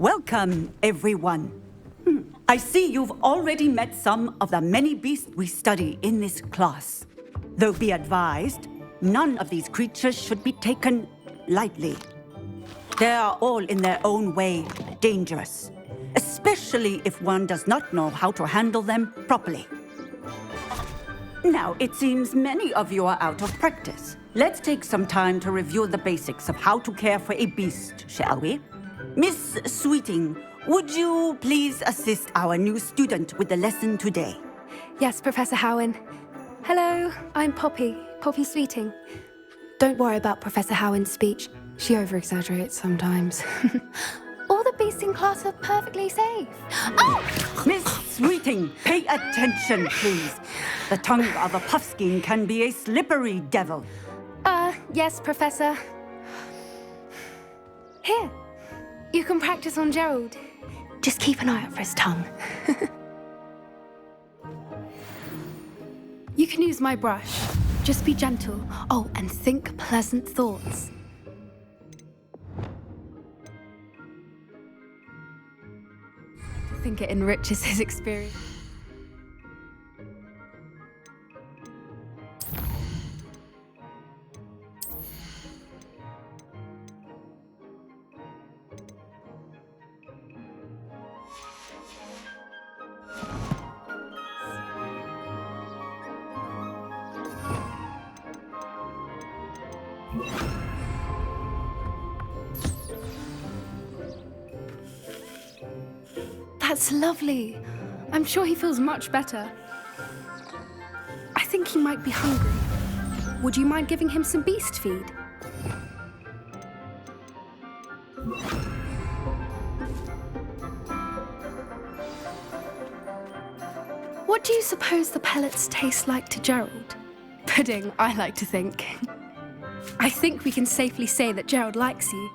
Welcome, everyone. I see you've already met some of the many beasts we study in this class. Though be advised, none of these creatures should be taken lightly. They are all in their own way dangerous, especially if one does not know how to handle them properly. Now, it seems many of you are out of practice. Let's take some time to review the basics of how to care for a beast, shall we? Miss Sweeting, would you please assist our new student with the lesson today? Yes, Professor Howen. Hello, I'm Poppy Sweeting. Don't worry about Professor Howen's speech. She over-exaggerates sometimes. All the beasts in class are perfectly safe. Oh! Miss Sweeting, pay attention, please. The tongue of a puffskein can be a slippery devil. Yes, Professor. Here, you can practice on Gerald. Just keep an eye out for his tongue. You can use my brush. Just be gentle. Oh, and think pleasant thoughts. I think it enriches his experience. That's lovely. I'm sure he feels much better. I think he might be hungry. Would you mind giving him some beast feed? What do you suppose the pellets taste like to Gerald? Pudding, I like to think. I think we can safely say that Gerald likes you.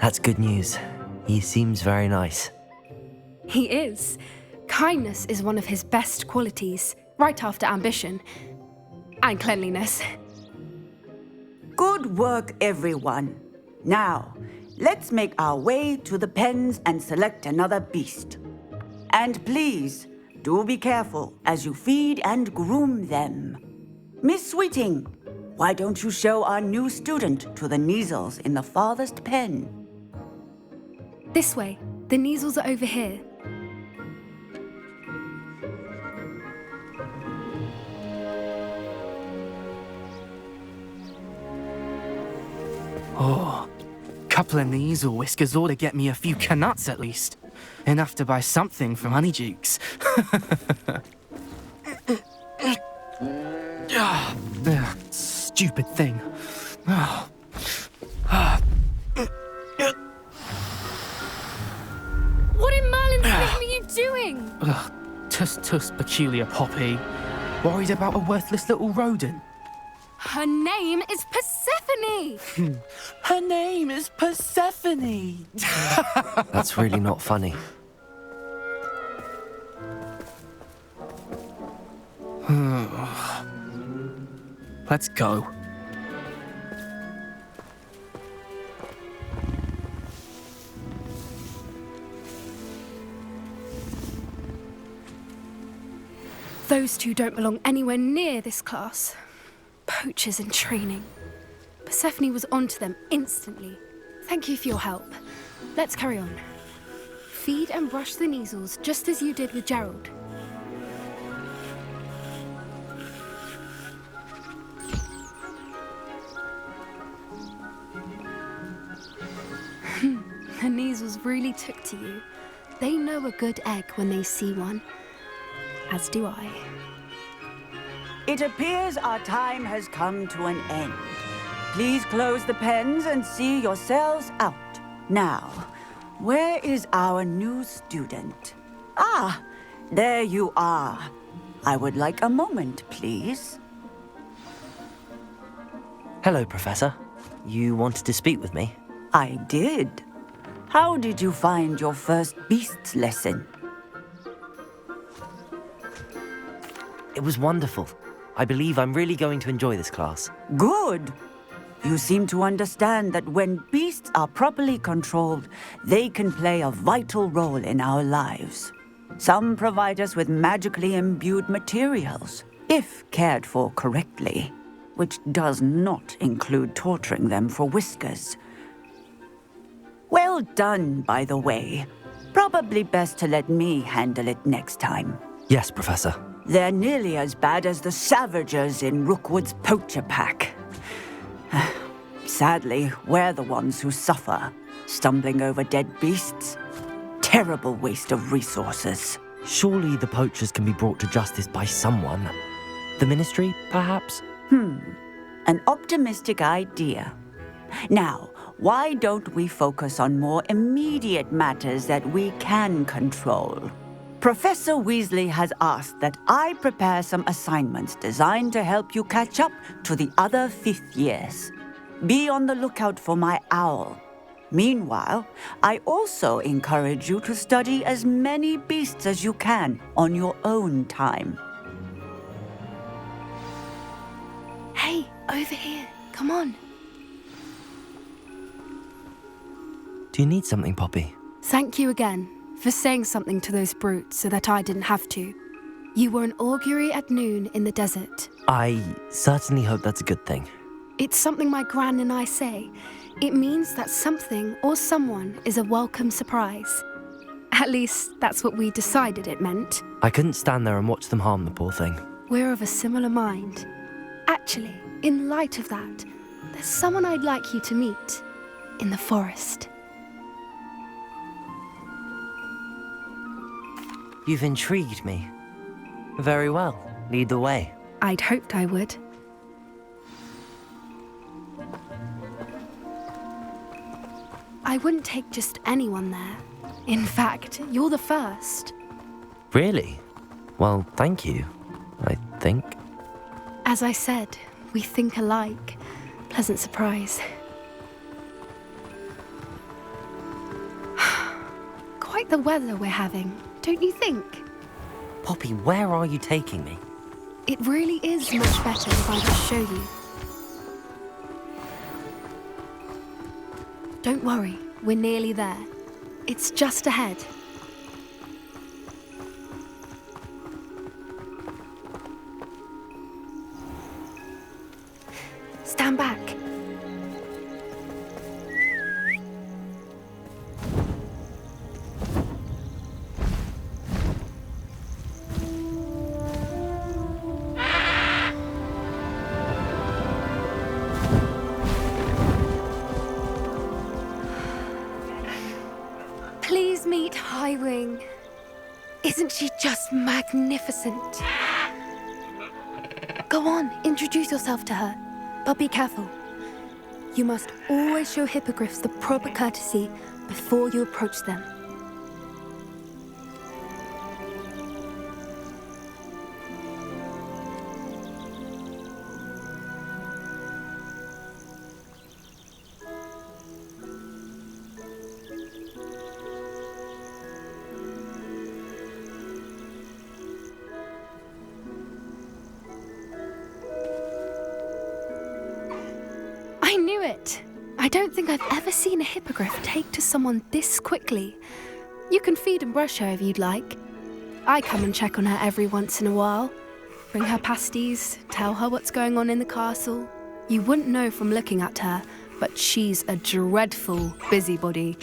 That's good news. He seems very nice. He is. Kindness is one of his best qualities, right after ambition. And cleanliness. Good work, everyone. Now, let's make our way to the pens and select another beast. And please, do be careful as you feed and groom them. Miss Sweeting, why don't you show our new student to the Neasels in the farthest pen? This way. The Neasels are over here. Oh, couple of Neasel whiskers ought to get me a few canuts at least. Enough to buy something from Honeydukes. Stupid thing. What in Merlin's name are you doing? Tuss, peculiar Poppy. Worried about a worthless little rodent. Her name is Persephone! Her name is Persephone! That's really not funny. Let's go. Those two don't belong anywhere near this class. Poachers in training. Persephone was onto them instantly. Thank you for your help. Let's carry on. Feed and brush the Neasels just as you did with Gerald. The Neasels really took to you. They know a good egg when they see one. As do I. It appears our time has come to an end. Please close the pens and see yourselves out. Now, where is our new student? Ah, there you are. I would like a moment, please. Hello, Professor. You wanted to speak with me? I did. How did you find your first beasts lesson? It was wonderful. I believe I'm really going to enjoy this class. Good. You seem to understand that when beasts are properly controlled, they can play a vital role in our lives. Some provide us with magically imbued materials, if cared for correctly, which does not include torturing them for whiskers. Well done, by the way. Probably best to let me handle it next time. Yes, Professor. They're nearly as bad as the Savagers in Rookwood's poacher pack. Sadly, we're the ones who suffer, stumbling over dead beasts. Terrible waste of resources. Surely the poachers can be brought to justice by someone. The Ministry, perhaps? An optimistic idea. Now, why don't we focus on more immediate matters that we can control? Professor Weasley has asked that I prepare some assignments designed to help you catch up to the other fifth years. Be on the lookout for my owl. Meanwhile, I also encourage you to study as many beasts as you can on your own time. Hey, over here. Come on. Do you need something, Poppy? Thank you again for saying something to those brutes so that I didn't have to. You were an augury at noon in the desert. I certainly hope that's a good thing. It's something my gran and I say. It means that something or someone is a welcome surprise. At least, that's what we decided it meant. I couldn't stand there and watch them harm the poor thing. We're of a similar mind. Actually, in light of that, there's someone I'd like you to meet in the forest. You've intrigued me. Very well. Lead the way. I'd hoped I would. I wouldn't take just anyone there. In fact, you're the first. Really? Well, thank you, I think. As I said, we think alike. Pleasant surprise. Quite the weather we're having, don't you think? Poppy, where are you taking me? It really is much better if I just show you. Don't worry, we're nearly there. It's just ahead. Stand back. Please meet Highwing. Isn't she just magnificent? Go on, introduce yourself to her. But be careful. You must always show hippogriffs the proper courtesy before you approach them. I knew it! I don't think I've ever seen a hippogriff take to someone this quickly. You can feed and brush her if you'd like. I come and check on her every once in a while. Bring her pasties, tell her what's going on in the castle. You wouldn't know from looking at her, but she's a dreadful busybody.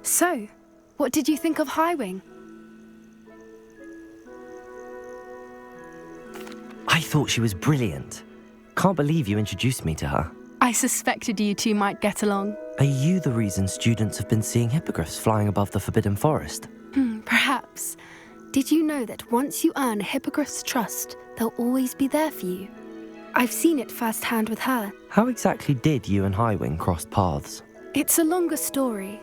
So, what did you think of Highwing? I thought she was brilliant. Can't believe you introduced me to her. I suspected you two might get along. Are you the reason students have been seeing hippogriffs flying above the Forbidden Forest? Perhaps. Did you know that once you earn a hippogriff's trust, they'll always be there for you? I've seen it firsthand with her. How exactly did you and Highwing cross paths? It's a longer story.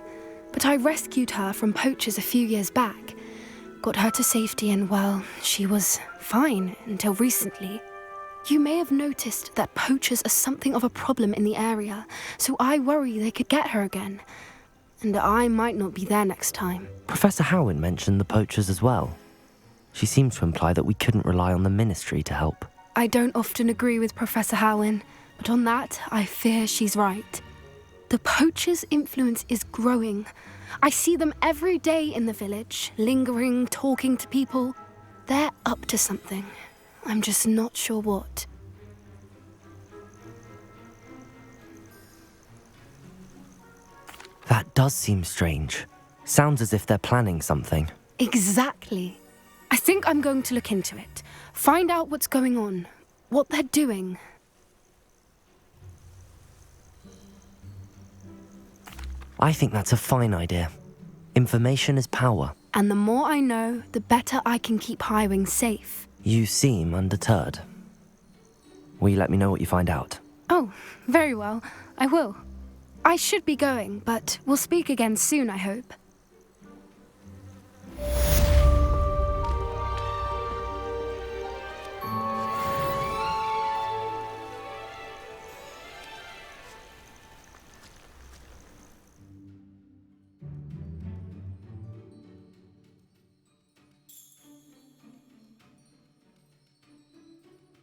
But I rescued her from poachers a few years back. Got her to safety and, well, she was fine until recently. You may have noticed that poachers are something of a problem in the area, so I worry they could get her again. And I might not be there next time. Professor Howin mentioned the poachers as well. She seemed to imply that we couldn't rely on the Ministry to help. I don't often agree with Professor Howin, but on that, I fear she's right. The poachers' influence is growing. I see them every day in the village, lingering, talking to people. They're up to something. I'm just not sure what. That does seem strange. Sounds as if they're planning something. Exactly. I think I'm going to look into it. Find out what's going on, what they're doing. I think that's a fine idea. Information is power. And the more I know, the better I can keep Highwing safe. You seem undeterred. Will you let me know what you find out? Oh, very well. I will. I should be going, but we'll speak again soon, I hope.